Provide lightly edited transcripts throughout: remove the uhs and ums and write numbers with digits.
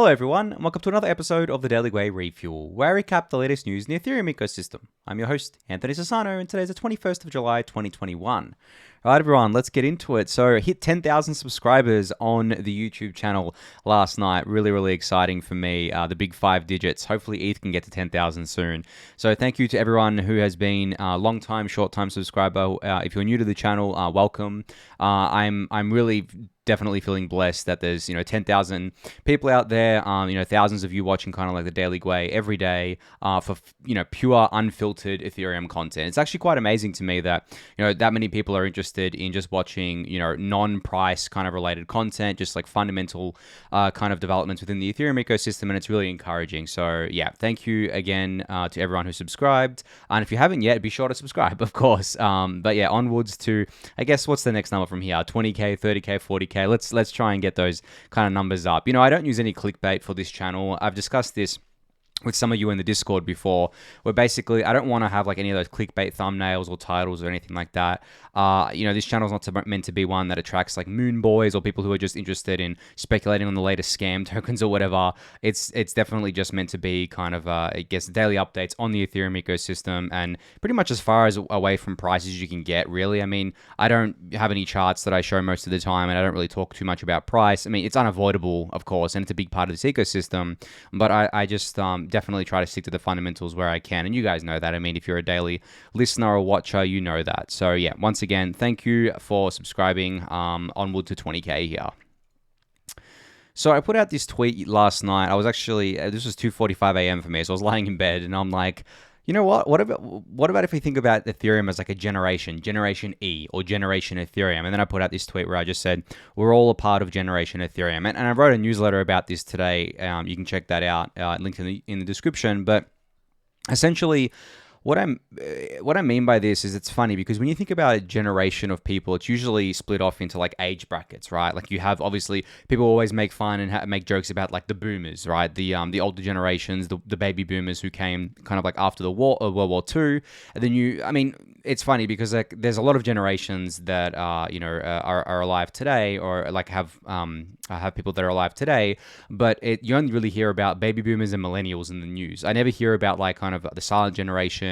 Hello everyone, and welcome to another episode of the Daily Gwei Refuel, where I recap the latest news in the Ethereum ecosystem. I'm your host, Anthony Sassano, and today's the 21st of July, 2021. Alright everyone, let's get into it. So I hit 10,000 subscribers on the YouTube channel last night. Really exciting for me. The big 5 digits. Hopefully ETH can get to 10,000 soon. So thank you to everyone who has been a long time, short time subscriber. If you're new to the channel, welcome. I'm really definitely feeling blessed that there's 10,000 people out there, thousands of you watching kind of like the Daily Gwei every day for pure unfiltered Ethereum content. It's actually quite amazing to me that that many people are interested in just watching non-price kind of related content, just like fundamental kind of developments within the Ethereum ecosystem, and it's really encouraging. So yeah, thank you again to everyone who subscribed, and if you haven't yet, be sure to subscribe, of course. But yeah, onwards to, I guess, what's the next number from here? 20k, 30k, 40k. Let's try and get those kind of numbers up. I don't use any clickbait for this channel. I've discussed this with some of you in the Discord before, where basically I don't want to have like any of those clickbait thumbnails or titles or anything like that. This channel's not meant to be one that attracts like moon boys or people who are just interested in speculating on the latest scam tokens or whatever. It's definitely just meant to be kind of, I guess, daily updates on the Ethereum ecosystem and pretty much as far as away from prices you can get, really. I mean, I don't have any charts that I show most of the time, and I don't really talk too much about price. I mean, it's unavoidable, of course, and it's a big part of this ecosystem, but I just definitely try to stick to the fundamentals where I can, and you guys know that. I mean, if you're a daily listener or watcher, you know that. So yeah, once again, thank you for subscribing. Onward to 20k here. So I put out this tweet last night. I was actually, this was 2:45 a.m. for me, so I was lying in bed, and I'm like, you know what? What about if we think about Ethereum as like a generation E or generation Ethereum? And then I put out this tweet where I just said, we're all a part of generation Ethereum. And I wrote a newsletter about this today. You can check that out, linked in the description. But essentially, what I mean by this is, it's funny because when you think about a generation of people, it's usually split off into like age brackets, right? Like you have, obviously, people always make fun and make jokes about like the boomers, right? The older generations, the baby boomers who came kind of like after the World War II. And then it's funny because like there's a lot of generations that are alive today, or like have people that are alive today, but you only really hear about baby boomers and millennials in the news. I never hear about like kind of the silent generation,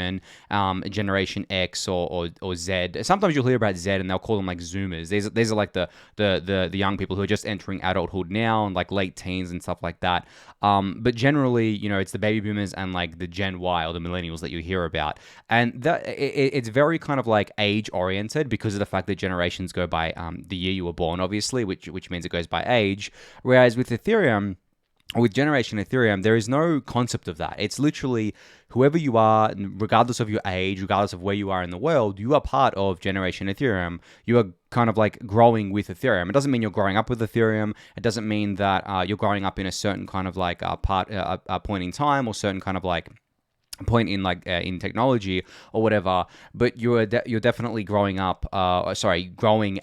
Generation X or Z. Sometimes you'll hear about Z and they'll call them like Zoomers. These are like the young people who are just entering adulthood now, and like late teens and stuff like that. But generally, it's the baby boomers and like the Gen Y or the millennials that you hear about, and it's very kind of like age oriented because of the fact that generations go by the year you were born, obviously, which means it goes by age. Whereas with Generation Ethereum, there is no concept of that. It's literally whoever you are, regardless of your age, regardless of where you are in the world, you are part of Generation Ethereum. You are kind of like growing with Ethereum. It doesn't mean you're growing up with Ethereum. It doesn't mean that you're growing up in a certain kind of like point in time, or certain kind of like point in like in technology or whatever, but you're definitely growing up growing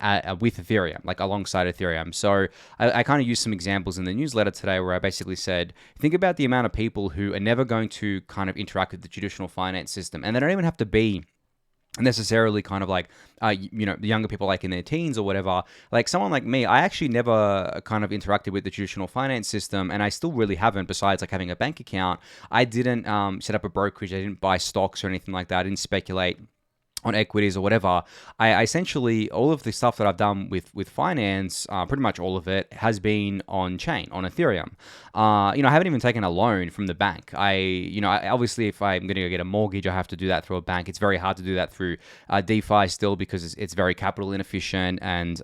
with Ethereum, like alongside Ethereum. So I kind of used some examples in the newsletter today where I basically said, think about the amount of people who are never going to kind of interact with the traditional finance system, and they don't even have to be necessarily kind of like the younger people like in their teens or whatever. Like someone like me, I actually never kind of interacted with the traditional finance system, and I still really haven't, besides like having a bank account. I didn't set up a brokerage. I didn't buy stocks or anything like that. I didn't speculate on equities or whatever. I essentially, all of the stuff that I've done with finance, pretty much all of it has been on chain, on Ethereum. I haven't even taken a loan from the bank. I obviously, if I'm going to go get a mortgage, I have to do that through a bank. It's very hard to do that through DeFi still, because it's very capital inefficient, and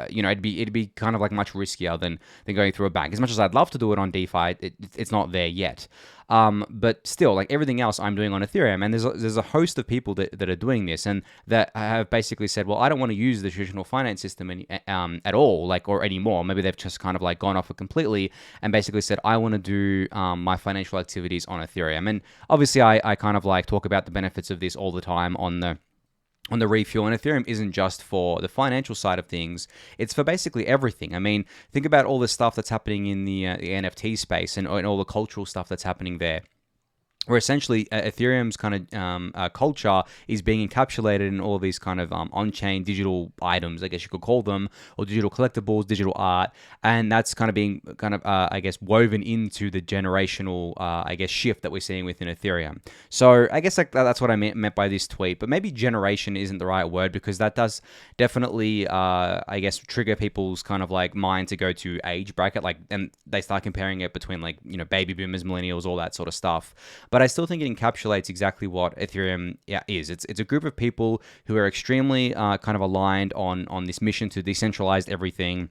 it'd be kind of like much riskier than going through a bank. As much as I'd love to do it on DeFi, it's not there yet. But still, like everything else I'm doing on Ethereum, and there's a host of people that are doing this, and that have basically said, well, I don't want to use the traditional finance system at all, like, or anymore. Maybe they've just kind of like gone off it completely and basically said, I want to do my financial activities on Ethereum. And obviously I kind of like talk about the benefits of this all the time on the refuel, and Ethereum isn't just for the financial side of things, it's for basically everything. I mean, think about all the stuff that's happening in the NFT space and all the cultural stuff that's happening there. where essentially Ethereum's kind of culture is being encapsulated in all of these kind of on-chain digital items, I guess you could call them, or digital collectibles, digital art, and that's kind of being I guess, woven into the generational, I guess, shift that we're seeing within Ethereum. So I guess that's what I meant by this tweet, but maybe generation isn't the right word, because that does definitely, I guess, trigger people's kind of like mind to go to age bracket, like, and they start comparing it between, like, you know, baby boomers, millennials, all that sort of stuff. But I still think it encapsulates exactly what Ethereum is. It's a group of people who are extremely kind of aligned on this mission to decentralize everything,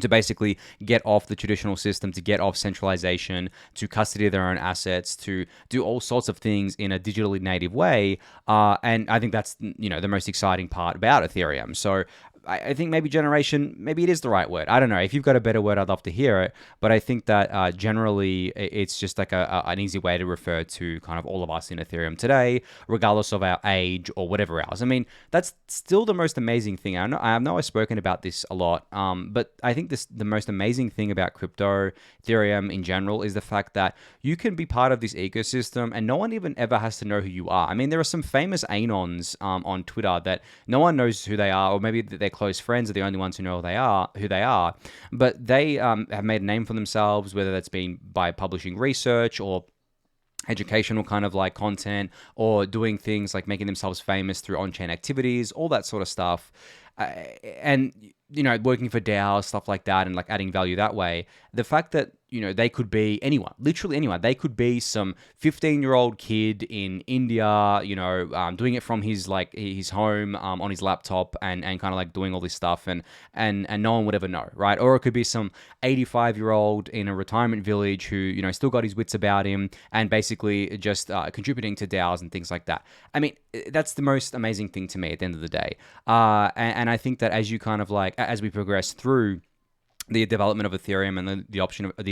to basically get off the traditional system, to get off centralization, to custody their own assets, to do all sorts of things in a digitally native way. And I think that's, you know, the most exciting part about Ethereum. So I think maybe generation, maybe it is the right word. I don't know. If you've got a better word, I'd love to hear it. But I think that generally it's just like an easy way to refer to kind of all of us in Ethereum today, regardless of our age or whatever else. I mean, that's still the most amazing thing. I know I've spoken about this a lot, but I think the most amazing thing about crypto, Ethereum in general, is the fact that you can be part of this ecosystem and no one even ever has to know who you are. I mean, there are some famous anons on Twitter that no one knows who they are, or maybe their close friends are the only ones who know who they are, but they have made a name for themselves, whether that's been by publishing research or educational kind of like content, or doing things like making themselves famous through on-chain activities, all that sort of stuff. And, you know, working for DAOs, stuff like that, and like adding value that way. The fact that, you know, they could be anyone, literally anyone. They could be some 15-year-old kid in India, you know, doing it from his home on his laptop, and kind of like doing all this stuff, and no one would ever know, right? Or it could be some 85-year-old in a retirement village who, you know, still got his wits about him, and basically just contributing to DAOs and things like that. I mean, that's the most amazing thing to me at the end of the day. And I think that as you kind of like, as we progress through the development of Ethereum and the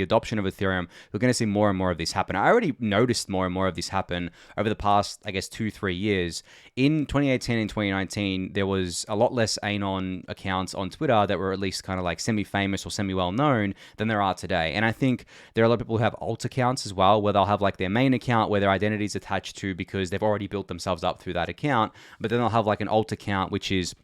adoption of Ethereum, we're going to see more and more of this happen. I already noticed more and more of this happen over the past, I guess, 2-3 years. In 2018 and 2019, there was a lot less Anon accounts on Twitter that were at least kind of like semi-famous or semi-well-known than there are today. And I think there are a lot of people who have alt accounts as well, where they'll have like their main account where their identity is attached to, because they've already built themselves up through that account. But then they'll have like an alt account, which is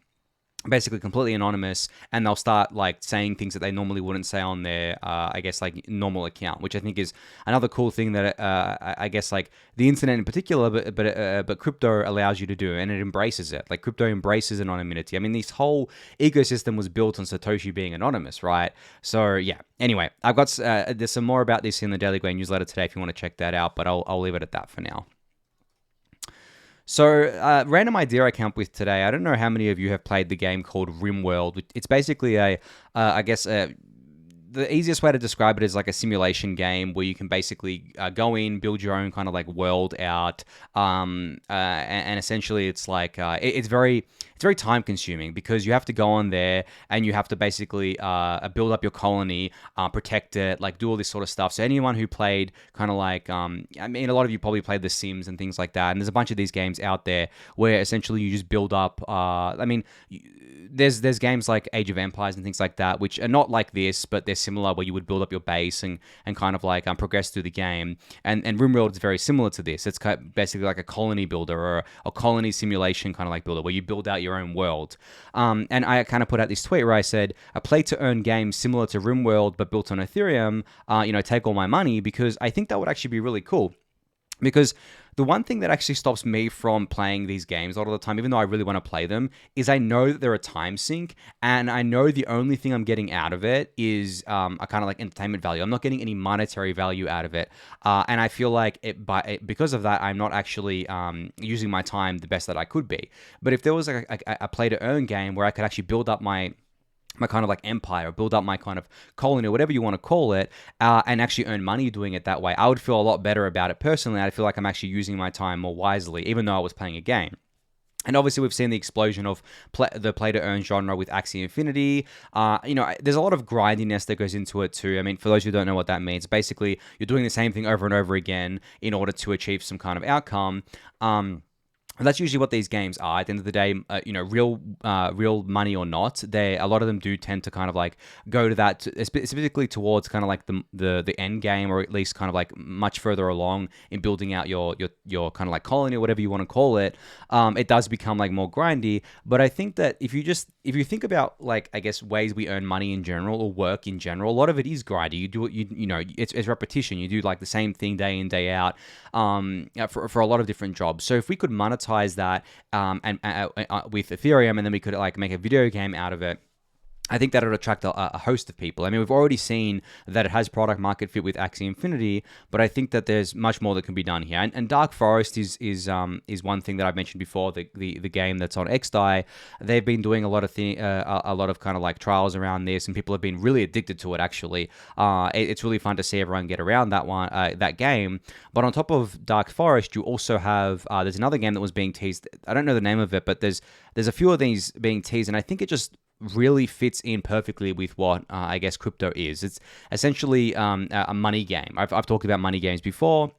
basically completely anonymous, and they'll start like saying things that they normally wouldn't say on their I guess like normal account, which I think is another cool thing that I guess like the internet in particular, but crypto allows you to do, and it embraces it. Like, crypto embraces anonymity. I mean, this whole ecosystem was built on Satoshi being anonymous, right? So yeah, anyway, I've got there's some more about this in the Daily Gwei newsletter today if you want to check that out, but I'll leave it at that for now. So, random idea I came up with today. I don't know how many of you have played the game called RimWorld. It's basically I guess, the easiest way to describe it is like a simulation game where you can basically go in, build your own kind of like world out, and essentially it's like it's very time consuming, because you have to go on there and you have to basically build up your colony, protect it, like do all this sort of stuff. So anyone who played kind of like, I mean, a lot of you probably played The Sims and things like that, and there's a bunch of these games out there where essentially you just build up, I mean, there's games like Age of Empires and things like that, which are not like this, but they're similar, where you would build up your base and kind of like progress through the game. And RimWorld is very similar to this. It's basically like a colony builder, or a colony simulation kind of like builder, where you build out your own world. And I kind of put out this tweet where I said, a play-to-earn game similar to RimWorld but built on Ethereum, take all my money, because I think that would actually be really cool. Because the one thing that actually stops me from playing these games a lot of the time, even though I really want to play them, is I know that they're a time sink, and I know the only thing I'm getting out of it is a kind of like entertainment value. I'm not getting any monetary value out of it, and I feel like because of that, I'm not actually using my time the best that I could be. But if there was a play-to-earn game where I could actually build up my kind of like empire, build up my kind of colony, or whatever you want to call it, and actually earn money doing it that way, I would feel a lot better about it personally. I feel like I'm actually using my time more wisely, even though I was playing a game. And obviously, we've seen the explosion of the play-to-earn genre with Axie Infinity. There's a lot of grindiness that goes into it too. I mean, for those who don't know what that means, basically, you're doing the same thing over and over again in order to achieve some kind of outcome. And that's usually what these games are. At the end of the day, real money or not, a lot of them do tend to kind of like go to that, specifically towards kind of like the end game, or at least kind of like much further along in building out your kind of like colony or whatever you want to call it. It does become like more grindy. But I think that if you think about like, I guess, ways we earn money in general or work in general, a lot of it is grindy. You do it, it's repetition. You do like the same thing day in, day out, for a lot of different jobs. So if we could monetize that with Ethereum, and then we could like make a video game out of it, I think that it would attract a host of people. I mean, we've already seen that it has product market fit with Axie Infinity, but I think that there's much more that can be done here. And Dark Forest is one thing that I've mentioned before. The game that's on XDAI, they've been doing a lot of kind of like trials around this, and people have been really addicted to it. Actually, it's really fun to see everyone get around that game. But on top of Dark Forest, you also have there's another game that was being teased. I don't know the name of it, but there's a few of these being teased, and I think it just really fits in perfectly with what I guess crypto is. It's essentially a money game. I've talked about money games before,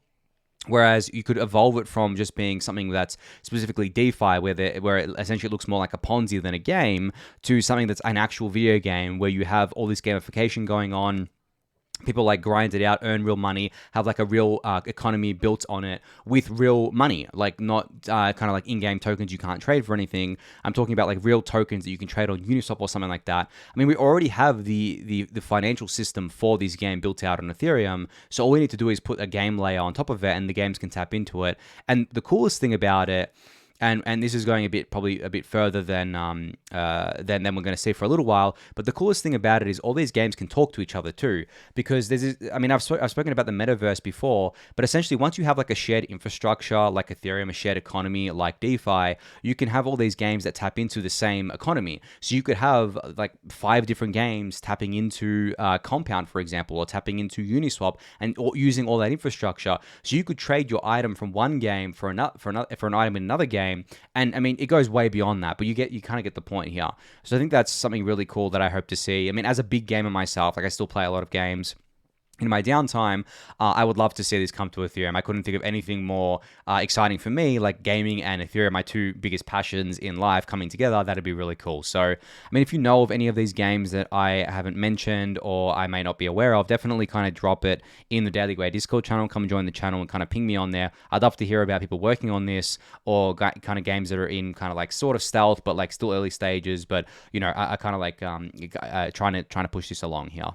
whereas you could evolve it from just being something that's specifically DeFi, where it essentially looks more like a Ponzi than a game, to something that's an actual video game where you have all this gamification going on. People like grind it out, earn real money, have like a real economy built on it with real money, like not kind of like in-game tokens you can't trade for anything. I'm talking about like real tokens that you can trade on Uniswap or something like that. I mean, we already have the financial system for this game built out on Ethereum, so all we need to do is put a game layer on top of it, and the games can tap into it. And the coolest thing about it, and this is going probably a bit further than we're going to see for a little while. But the coolest thing about it is all these games can talk to each other too, because I've spoken about the metaverse before, but essentially once you have like a shared infrastructure like Ethereum, a shared economy like DeFi, you can have all these games that tap into the same economy. So you could have like 5 different games tapping into Compound, for example, or tapping into Uniswap, and using all that infrastructure. So you could trade your item from one game for an item in another game. And I mean, it goes way beyond that, but you kind of get the point here. So I think that's something really cool that I hope to see. I mean, as a big gamer myself, like I still play a lot of games in my downtime, I would love to see this come to Ethereum. I couldn't think of anything more exciting for me, like gaming and Ethereum, my 2 biggest passions in life, coming together. That'd be really cool. So, I mean, if you know of any of these games that I haven't mentioned or I may not be aware of, definitely kind of drop it in the Daily Gwei Discord channel. Come join the channel and kind of ping me on there. I'd love to hear about people working on this, or kind of games that are in kind of like sort of stealth, but like still early stages, but I kind of like trying to push this along here.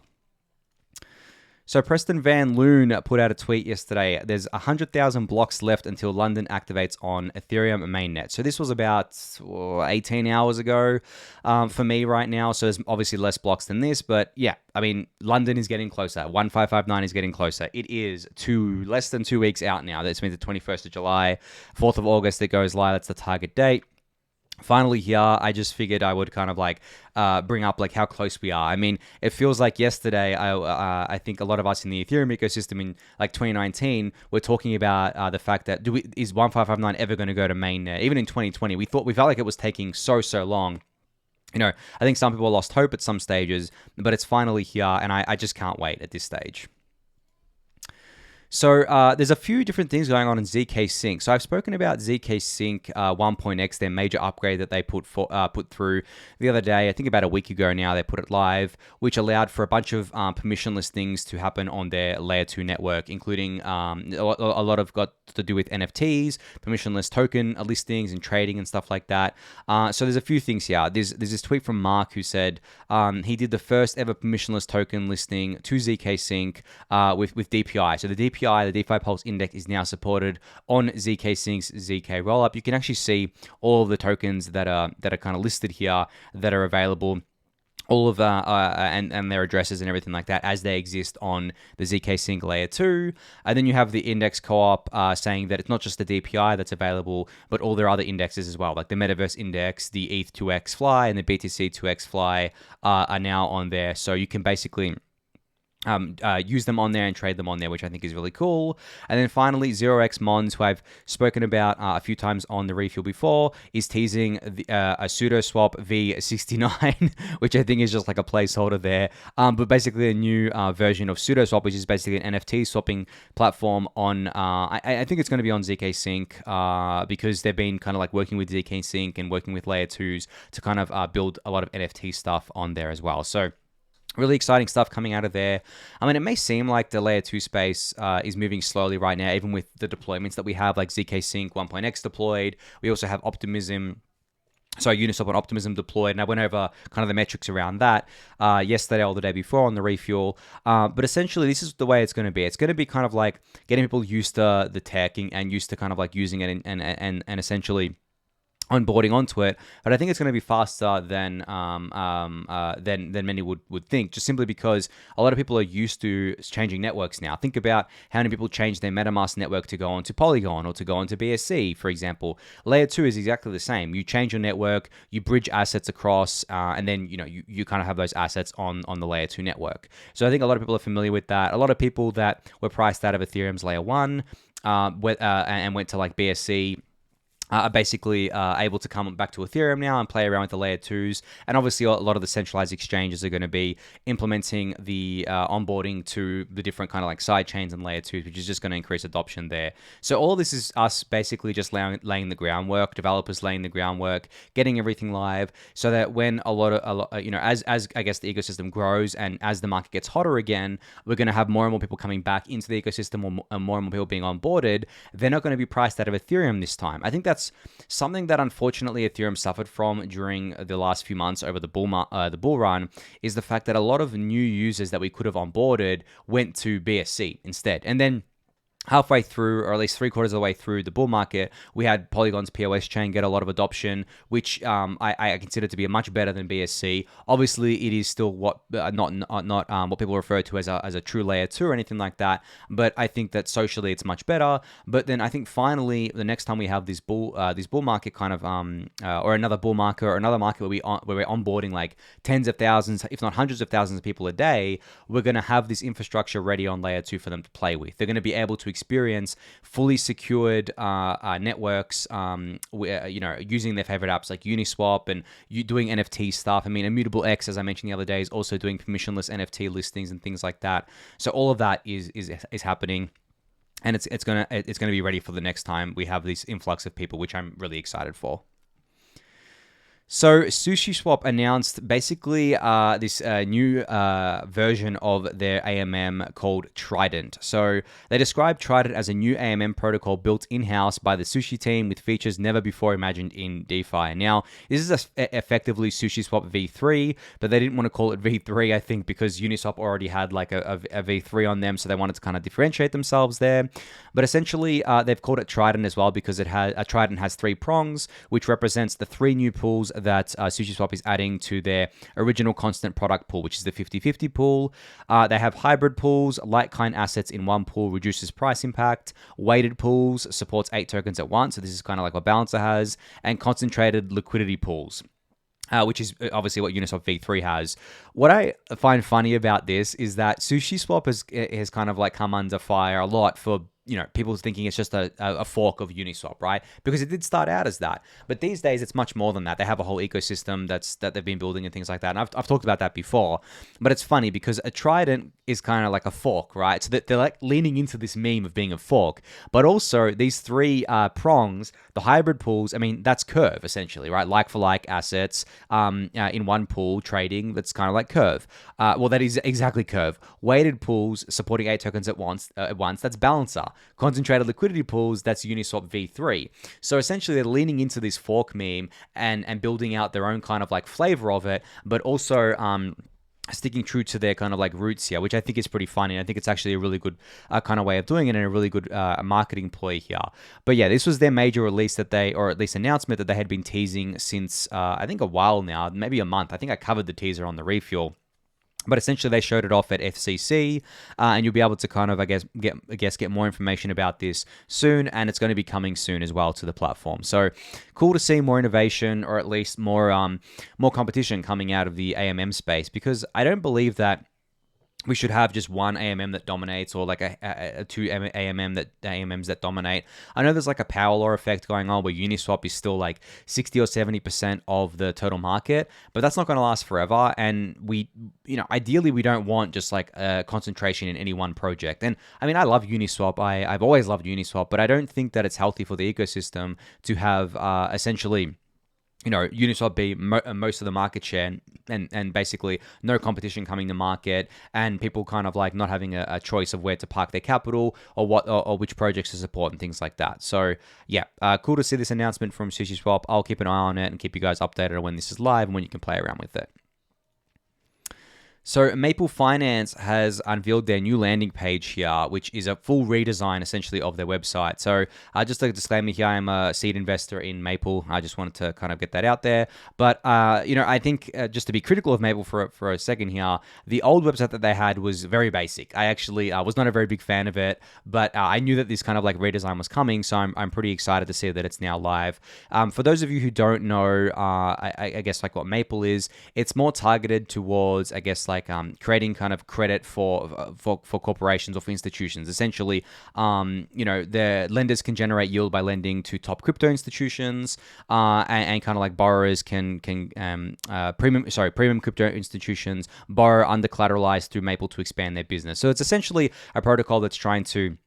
So Preston Van Loon put out a tweet yesterday. There's 100,000 blocks left until London activates on Ethereum mainnet. So this was about 18 hours ago for me right now. So there's obviously less blocks than this. But yeah, I mean, London is getting closer. 1559 is getting closer. It is less than 2 weeks out now. That's means the 21st of July, 4th of August it goes live. That's the target date. Finally here, I just figured I would kind of like bring up like how close we are. I mean, it feels like yesterday, I think a lot of us in the Ethereum ecosystem in like 2019, we're talking about the fact that is 1559 ever going to go to mainnet? Even in 2020, we felt like it was taking so long. I think some people lost hope at some stages, but it's finally here, and I just can't wait at this stage. So there's a few different things going on in zkSync. So I've spoken about zkSync 1.x, their major upgrade that they put through the other day. I think about a week ago now they put it live, which allowed for a bunch of permissionless things to happen on their layer 2 network, including a lot of got to do with NFTs, permissionless token listings and trading and stuff like that. So there's a few things here. There's this tweet from Mark who said he did the first ever permissionless token listing to zkSync with DPI. So the DPI, the DeFi Pulse Index, is now supported on zkSync's zk rollup. You can actually see all of the tokens that are kind of listed here that are available, all of and their addresses and everything like that as they exist on the zkSync layer 2. And then you have the index co-op saying that it's not just the DPI that's available, but all their other indexes as well, like the Metaverse Index, the ETH2X Fly, and the BTC2X Fly are now on there. So you can basically use them on there and trade them on there, which I think is really cool. And then finally, 0x Mons, who I've spoken about a few times on the Refuel before, is teasing a pseudo swap V69, which I think is just like a placeholder there. But basically a new version of pseudo swap, which is basically an NFT swapping platform on, I think it's going to be on zkSync, because they've been kind of like working with zkSync and working with layer 2s to kind of build a lot of NFT stuff on there as well. So really exciting stuff coming out of there. I mean, it may seem like the layer 2 space is moving slowly right now, even with the deployments that we have, like zkSync 1.x deployed. We also have Uniswap and Optimism deployed, and I went over kind of the metrics around that yesterday or the day before on the Refuel. But essentially, this is the way it's going to be. It's going to be kind of like getting people used to the tech and used to kind of like using it and essentially onboarding onto it, but I think it's going to be faster than many would think, just simply because a lot of people are used to changing networks now. Think about how many people change their MetaMask network to go onto Polygon or to go onto BSC, for example. Layer 2 is exactly the same. You change your network, you bridge assets across, and then you kind of have those assets on the Layer 2 network. So I think a lot of people are familiar with that. A lot of people that were priced out of Ethereum's Layer 1 and went to like BSC are basically able to come back to Ethereum now and play around with the layer 2s. And obviously a lot of the centralized exchanges are going to be implementing the onboarding to the different kind of like side chains and layer 2s, which is just going to increase adoption there. So all this is us basically just laying the groundwork, developers laying the groundwork, getting everything live, so that when as I guess the ecosystem grows and as the market gets hotter again, we're going to have more and more people coming back into the ecosystem, or more and more people being onboarded. They're not going to be priced out of Ethereum this time. I think that's something that unfortunately Ethereum suffered from during the last few months over the bull run, is the fact that a lot of new users that we could have onboarded went to BSC instead. And then halfway through, or at least 3/4 of the way through the bull market, we had Polygon's POS chain get a lot of adoption, which I consider to be much better than BSC. Obviously, it is still not what people refer to as a true layer 2 or anything like that. But I think that socially it's much better. But then I think finally the next time we have this bull market kind of or another bull market, or another market where we're onboarding like tens of thousands, if not hundreds of thousands of people a day, we're going to have this infrastructure ready on layer 2 for them to play with. They're going to be able to experience fully secured networks, using their favorite apps like Uniswap and doing NFT stuff. I mean, Immutable X, as I mentioned the other day, is also doing permissionless NFT listings and things like that. So all of that is happening, and it's gonna be ready for the next time we have this influx of people, which I'm really excited for. So SushiSwap announced basically this new version of their AMM called Trident. So they described Trident as a new AMM protocol built in-house by the Sushi team with features never before imagined in DeFi. Now, this is effectively SushiSwap V3, but they didn't want to call it V3, I think, because Uniswap already had like a V3 on them, so they wanted to kind of differentiate themselves there. But essentially, they've called it Trident as well because Trident has 3 prongs, which represents the 3 new pools that SushiSwap is adding to their original constant product pool, which is the 50/50 pool. They have hybrid pools, like-kind assets in one pool reduces price impact. Weighted pools supports 8 tokens at once, so this is kind of like what Balancer has, and concentrated liquidity pools. Which is obviously what Uniswap V3 has. What I find funny about this is that SushiSwap has kind of like come under fire a lot for people thinking it's just a fork of Uniswap, right? Because it did start out as that. But these days, it's much more than that. They have a whole ecosystem that they've been building and things like that. And I've talked about that before. But it's funny because a Trident is kind of like a fork, right? So that they're like leaning into this meme of being a fork. But also, these 3 prongs, the hybrid pools, I mean, that's Curve, essentially, right? Like-for-like assets in one pool, trading, that's kind of like Curve. Well, that is exactly Curve. Weighted pools supporting 8 tokens at once, that's Balancer. Concentrated liquidity pools, that's Uniswap V3. So essentially they're leaning into this fork meme and building out their own kind of like flavor of it, but also sticking true to their kind of like roots here, which I think is pretty funny. I think it's actually a really good kind of way of doing it and a really good marketing ploy here. But yeah, this was their major release or at least announcement that they had been teasing since I think a while now, maybe a month. I think I covered the teaser on the Refuel. But essentially, they showed it off at FCC, and you'll be able to kind of, get more information about this soon, and it's going to be coming soon as well to the platform. So, cool to see more innovation, or at least more competition coming out of the AMM space, because I don't believe that we should have just one AMM that dominates, or like two AMMs that dominate. I know there's like a power law effect going on where Uniswap is still like 60 or 70% of the total market, but that's not going to last forever. And ideally we don't want just like a concentration in any one project. And I mean, I love Uniswap. I've always loved Uniswap, but I don't think that it's healthy for the ecosystem to have essentially Uniswap be most of the market share, and basically no competition coming to market, and people kind of like not having a choice of where to park their capital, or which projects to support and things like that. So yeah, cool to see this announcement from SushiSwap. I'll keep an eye on it and keep you guys updated on when this is live and when you can play around with it. So Maple Finance has unveiled their new landing page here, which is a full redesign essentially of their website. So just a disclaimer here, I'm a seed investor in Maple. I just wanted to kind of get that out there. But, I think just to be critical of Maple for a second here, the old website that they had was very basic. I actually was not a very big fan of it, but I knew that this kind of like redesign was coming. So I'm pretty excited to see that it's now live. For those of you who don't know, I guess like what Maple is, it's more targeted towards, I guess, like creating kind of credit for corporations or for institutions. Essentially, the lenders can generate yield by lending to top crypto institutions, and kind of like borrowers can premium crypto institutions borrow under collateralized through Maple to expand their business. So it's essentially a protocol that's trying to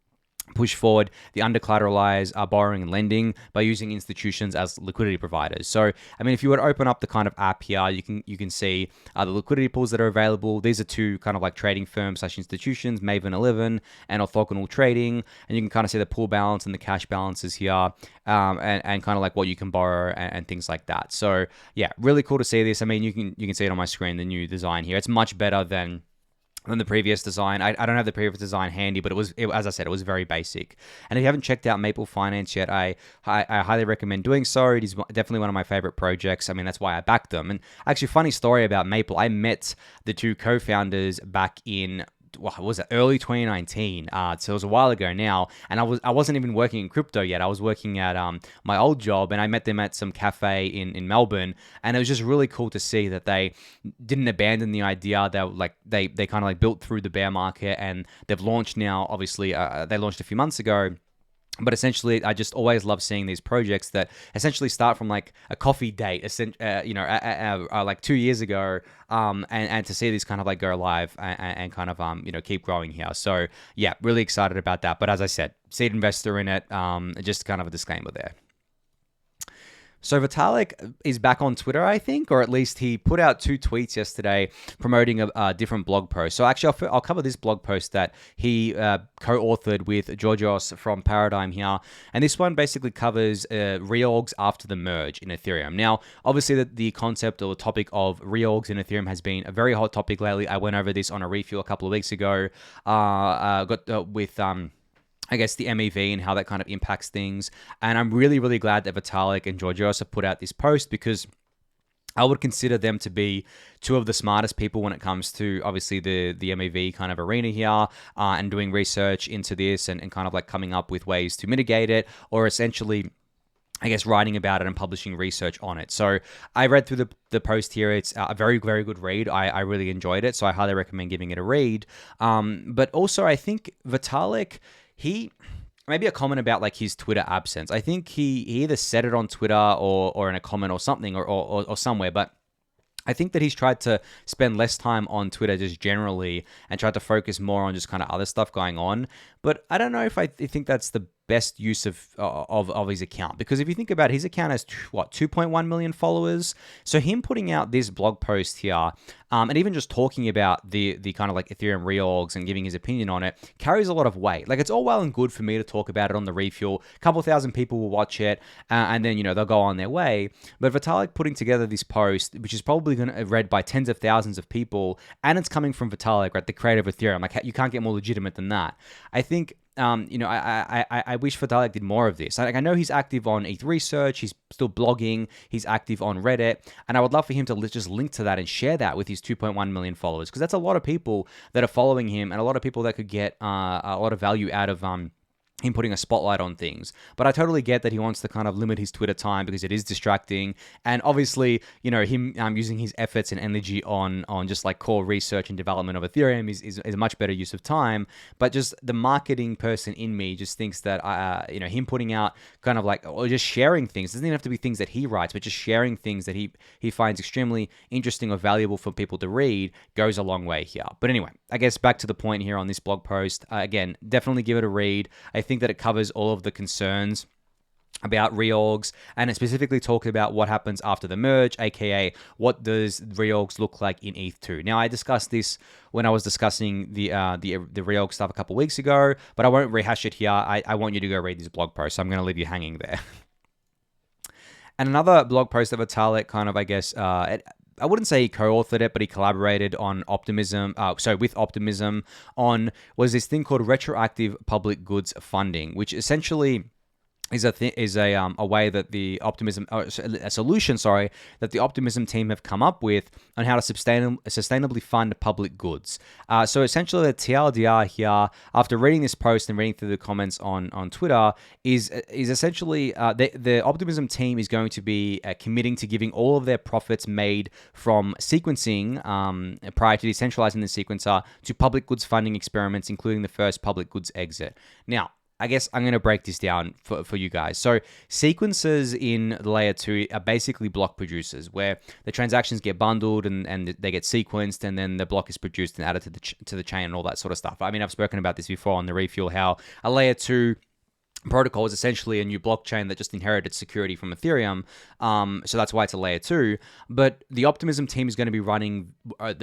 push forward the under-collateralized borrowing and lending by using institutions as liquidity providers. So, I mean, if you were to open up the kind of app here, you can see the liquidity pools that are available. These are two kind of like trading firms / institutions, Maven 11 and Orthogonal Trading, and you can kind of see the pool balance and the cash balances here, and kind of like what you can borrow and things like that. So, yeah, really cool to see this. I mean, you can see it on my screen, the new design here. It's much better than the previous design. I don't have the previous design handy, but as I said, it was very basic. And if you haven't checked out Maple Finance yet, I highly recommend doing so. It is definitely one of my favorite projects. I mean, that's why I backed them. And actually, funny story about Maple, I met the two co-founders back in, what was it, early 2019, so it was a while ago now, and I wasn't even working in crypto yet. I was working at my old job, and I met them at some cafe in Melbourne, and it was just really cool to see that they didn't abandon the idea. That like they kind of like built through the bear market, and they've launched now. Obviously, they launched a few months ago. But essentially, I just always love seeing these projects that essentially start from like a coffee date, like 2 years ago, and to see these kind of like go live and kind of keep growing here. So yeah, really excited about that. But as I said, seed investor in it. Just kind of a disclaimer there. So Vitalik is back on Twitter, I think, or at least he put out 2 tweets yesterday promoting a different blog post. So actually, I'll cover this blog post that he co-authored with Georgios from Paradigm here. And this one basically covers reorgs after the merge in Ethereum. Now, obviously, the concept or the topic of reorgs in Ethereum has been a very hot topic lately. I went over this on a refuel a couple of weeks ago. With I guess the MEV and how that kind of impacts things. And I'm really, really glad that Vitalik and Georgios have put out this post, because I would consider them to be two of the smartest people when it comes to obviously the MEV kind of arena here, and doing research into this and kind of like coming up with ways to mitigate it, or essentially, I guess, writing about it and publishing research on it. So I read through the post here. It's a very, very good read. I really enjoyed it. So I highly recommend giving it a read. But also I think Vitalik, maybe a comment about like his Twitter absence. I think he either said it on Twitter or in a comment or something or somewhere, but I think that he's tried to spend less time on Twitter just generally and tried to focus more on just kind of other stuff going on. But I don't know if I think that's the best use of his account, because if you think about it, his account has 2.1 million followers. So him putting out this blog post here, and even just talking about the kind of like Ethereum reorgs and giving his opinion on it carries a lot of weight. Like, it's all well and good for me to talk about it on the refuel. A couple thousand people will watch it, and then they'll go on their way. But Vitalik putting together this post, which is probably going to be read by tens of thousands of people, and it's coming from Vitalik, right, the creator of Ethereum. Like, you can't get more legitimate than that. I think I wish Vitalik did more of this. Like, I know he's active on ETH Research, he's still blogging, he's active on Reddit, and I would love for him to just link to that and share that with his 2.1 million followers, because that's a lot of people that are following him, and a lot of people that could get a lot of value out of him putting a spotlight on things. But I totally get that he wants to kind of limit his Twitter time because it is distracting. And obviously, him using his efforts and energy on just like core research and development of Ethereum is a much better use of time. But just the marketing person in me just thinks that, him putting out kind of like, or just sharing things, doesn't even have to be things that he writes, but just sharing things that he finds extremely interesting or valuable for people to read goes a long way here. But anyway, I guess back to the point here on this blog post. Again, definitely give it a read. I think that it covers all of the concerns about reorgs, and it specifically talks about what happens after the merge, aka what does reorgs look like in ETH2. Now, I discussed this when I was discussing the reorg stuff a couple weeks ago, but I won't rehash it here. I want you to go read this blog post, so I'm going to leave you hanging there. And another blog post that Vitalik kind of, I guess, I wouldn't say he co-authored it, but he collaborated on with Optimism was this thing called retroactive public goods funding, which essentially is a way that the a solution that the Optimism team have come up with on how to sustainably fund public goods. So essentially, the TLDR here, after reading this post and reading through the comments on Twitter, is essentially the Optimism team is going to be committing to giving all of their profits made from sequencing prior to decentralizing the sequencer to public goods funding experiments, including the first public goods exit. Now, I guess I'm going to break this down for you guys. So sequencers in the layer 2 are basically block producers, where the transactions get bundled and they get sequenced, and then the block is produced and added to the chain and all that sort of stuff. I mean, I've spoken about this before on the Refuel, how a layer 2 protocol is essentially a new blockchain that just inherited security from Ethereum. So that's why it's a layer 2. But the Optimism team is going to be running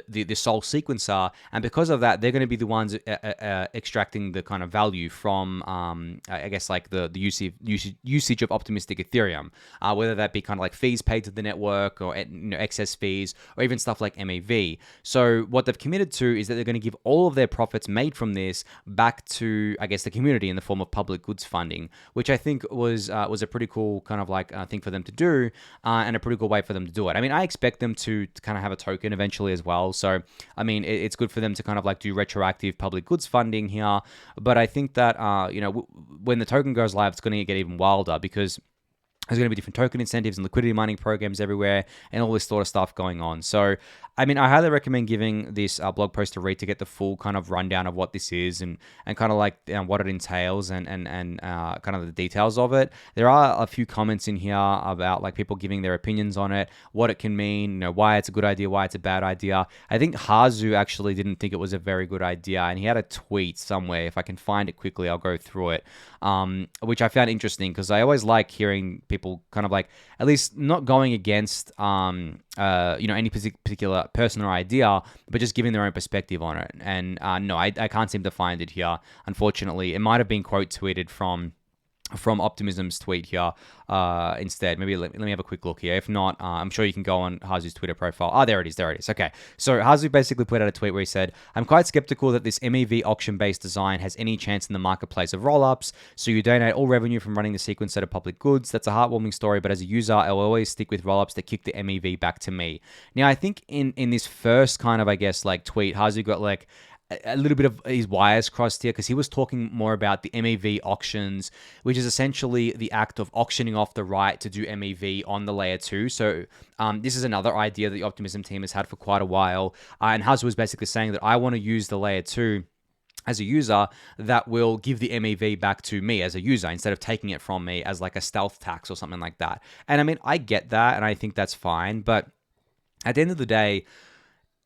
the sole sequencer. And because of that, they're going to be the ones extracting the kind of value from, I guess, like the usage of optimistic Ethereum, whether that be kind of like fees paid to the network or excess fees or even stuff like MEV. So what they've committed to is that they're going to give all of their profits made from this back to, I guess, the community in the form of public goods funding, which I think was a pretty cool kind of like thing for them to do, and a pretty cool way for them to do it. I mean, I expect them to kind of have a token eventually as well. So, I mean, it's good for them to kind of like do retroactive public goods funding here. But I think that, when the token goes live, it's going to get even wilder because there's going to be different token incentives and liquidity mining programs everywhere and all this sort of stuff going on. So, I mean, I highly recommend giving this blog post a read to get the full kind of rundown of what this is and kind of like what it entails and kind of the details of it. There are a few comments in here about like people giving their opinions on it, what it can mean, why it's a good idea, why it's a bad idea. I think Hasu actually didn't think it was a very good idea, and he had a tweet somewhere. If I can find it quickly, I'll go through it, which I found interesting because I always like hearing people kind of like at least not going against any particular person or idea, but just giving their own perspective on it. And no, I can't seem to find it here, unfortunately. It might have been quote tweeted from Optimism's tweet here instead. Maybe let me have a quick look here. If not, I'm sure you can go on Hazu's Twitter profile. There it is. Okay. So Hasu basically put out a tweet where he said, "I'm quite skeptical that this MEV-action-based design has any chance in the marketplace of rollups. So you donate all revenue from running the sequencer to public goods. That's a heartwarming story, but as a user, I'll always stick with rollups that kick the MEV back to me." Now, I think in this first kind of, I guess, like tweet, Hasu got like a little bit of his wires crossed here because he was talking more about the MEV auctions, which is essentially the act of auctioning off the right to do MEV on the layer 2. So this is another idea that the Optimism team has had for quite a while. And Hasu was basically saying that I want to use the layer 2 as a user that will give the MEV back to me as a user instead of taking it from me as like a stealth tax or something like that. And I mean, I get that and I think that's fine. But at the end of the day,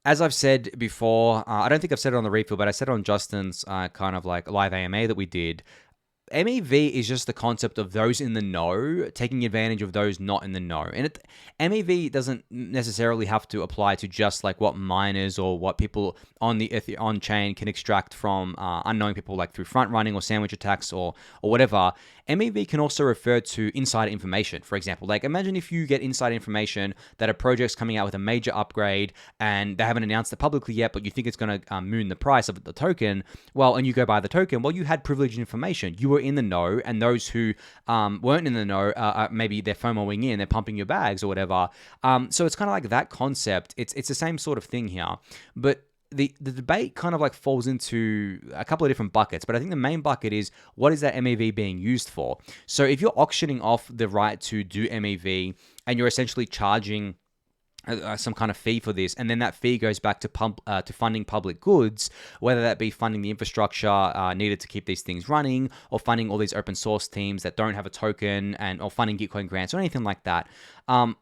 as I've said before, I don't think I've said it on the Refuel, but I said it on Justin's kind of like live AMA that we did. MEV is just the concept of those in the know taking advantage of those not in the know. And MEV doesn't necessarily have to apply to just like what miners or what people on the on-chain can extract from unknowing people like through front running or sandwich attacks or whatever. MEV can also refer to insider information. For example, like imagine if you get insider information that a project's coming out with a major upgrade and they haven't announced it publicly yet, but you think it's going to moon the price of the token. Well, and you go buy the token. Well, you had privileged information. You were in the know, and those who weren't in the know, maybe they're FOMOing in, they're pumping your bags or whatever. So it's kind of like that concept. It's the same sort of thing here, but the debate kind of like falls into a couple of different buckets, but I think the main bucket is, what is that MEV being used for? So if you're auctioning off the right to do MEV and you're essentially charging some kind of fee for this, and then that fee goes back to funding public goods, whether that be funding the infrastructure needed to keep these things running, or funding all these open source teams that don't have a token, or funding Gitcoin grants or anything like that.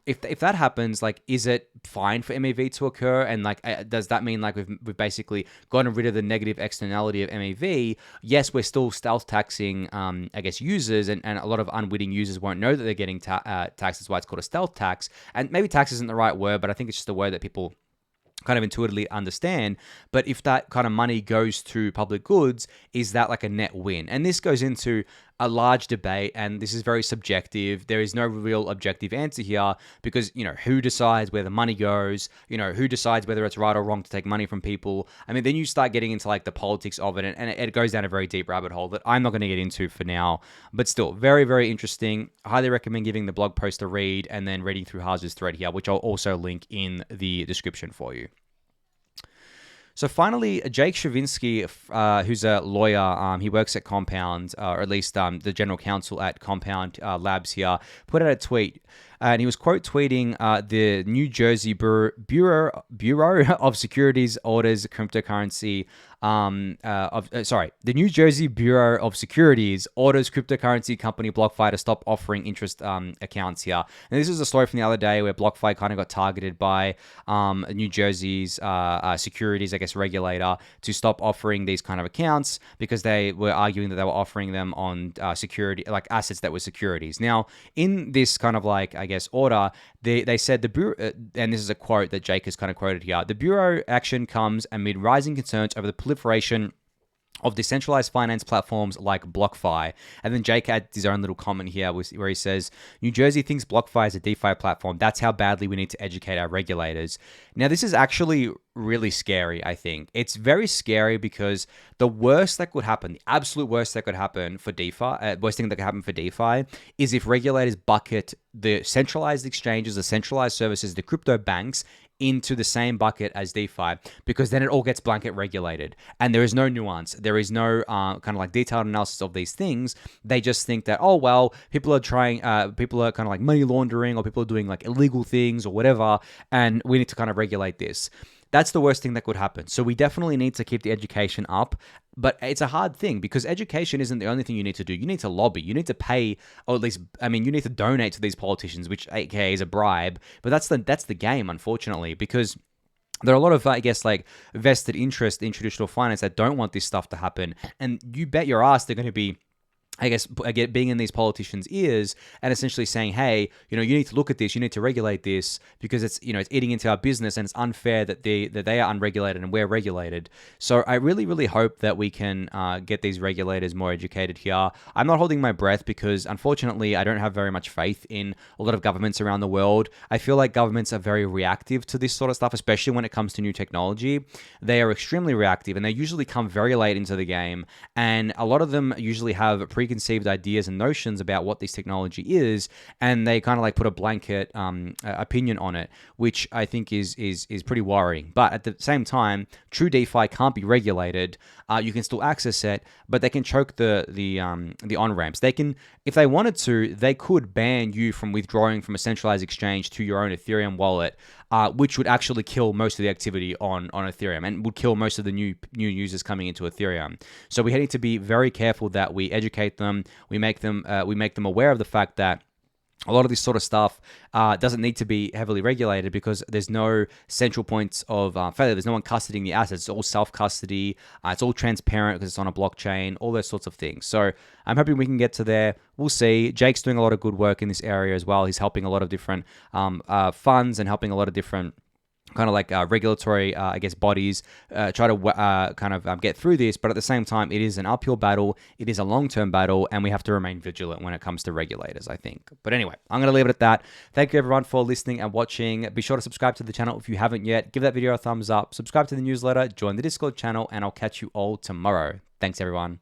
If that happens, like, is it fine for MEV to occur? And like, does that mean like we've basically gotten rid of the negative externality of MEV? Yes, we're still stealth taxing, I guess, users, and a lot of unwitting users won't know that they're getting taxed. That's why it's called a stealth tax. And maybe tax isn't the right word, but I think it's just a word that people kind of intuitively understand. But if that kind of money goes to public goods, is that like a net win? And this goes into a large debate, and this is very subjective. There is no real objective answer here, because, who decides where the money goes? Who decides whether it's right or wrong to take money from people? I mean, then you start getting into like the politics of it, and it goes down a very deep rabbit hole that I'm not going to get into for now. But still, very, very interesting. I highly recommend giving the blog post a read and then reading through Hasu's thread here, which I'll also link in the description for you. So finally, Jake Chervinsky, who's a lawyer, he works at Compound, or at least the general counsel at Compound Labs here, put out a tweet. And he was quote tweeting the New Jersey Bureau of Securities orders cryptocurrency. The New Jersey Bureau of Securities orders cryptocurrency company BlockFi to stop offering interest accounts here. And this is a story from the other day where BlockFi kind of got targeted by New Jersey's securities, I guess, regulator, to stop offering these kind of accounts because they were arguing that they were offering them on security, like assets that were securities. Now, in this kind of like, I guess, order, they said the Bureau, and this is a quote that Jake has kind of quoted here, the Bureau action comes amid rising concerns over the proliferation of decentralized finance platforms like BlockFi. And then Jake had his own little comment here where he says, New Jersey thinks BlockFi is a DeFi platform. That's how badly we need to educate our regulators. Now, this is actually really scary, I think. It's very scary because the worst that could happen, the absolute worst that could happen for DeFi, worst thing that could happen for DeFi is if regulators bucket the centralized exchanges, the centralized services, the crypto banks into the same bucket as DeFi, because then it all gets blanket regulated and there is no nuance. There is no kind of like detailed analysis of these things. They just think that, oh, well, people are kind of like money laundering, or people are doing like illegal things or whatever, and we need to kind of regulate this. That's the worst thing that could happen. So we definitely need to keep the education up, but it's a hard thing because education isn't the only thing you need to do. You need to lobby. You need to pay, or at least, I mean, you need to donate to these politicians, which aka is a bribe. But that's the game, unfortunately, because there are a lot of, I guess, like vested interest in traditional finance that don't want this stuff to happen. And you bet your ass they're going to be, I guess, being in these politicians' ears and essentially saying, hey, you need to look at this, you need to regulate this because it's, it's eating into our business and it's unfair that they are unregulated and we're regulated. So I really, really hope that we can get these regulators more educated here. I'm not holding my breath because, unfortunately, I don't have very much faith in a lot of governments around the world. I feel like governments are very reactive to this sort of stuff, especially when it comes to new technology. They are extremely reactive and they usually come very late into the game. And a lot of them usually have preconceived ideas and notions about what this technology is, and they kind of like put a blanket opinion on it, which I think is pretty worrying. But at the same time, true DeFi can't be regulated. You can still access it, but they can choke the on-ramps. They can, if they wanted to, they could ban you from withdrawing from a centralized exchange to your own Ethereum wallet, which would actually kill most of the activity on Ethereum and would kill most of the new users coming into Ethereum. So we need to be very careful that we educate them, we make them aware of the fact that a lot of this sort of stuff doesn't need to be heavily regulated because there's no central points of failure. There's no one custodying the assets. It's all self-custody. It's all transparent because it's on a blockchain, all those sorts of things. So I'm hoping we can get to there. We'll see. Jake's doing a lot of good work in this area as well. He's helping a lot of different funds and helping a lot of different kind of like regulatory, I guess, bodies try to get through this. But at the same time, it is an uphill battle. It is a long-term battle, and we have to remain vigilant when it comes to regulators, I think. But anyway, I'm going to leave it at that. Thank you, everyone, for listening and watching. Be sure to subscribe to the channel if you haven't yet. Give that video a thumbs up. Subscribe to the newsletter. Join the Discord channel, and I'll catch you all tomorrow. Thanks, everyone.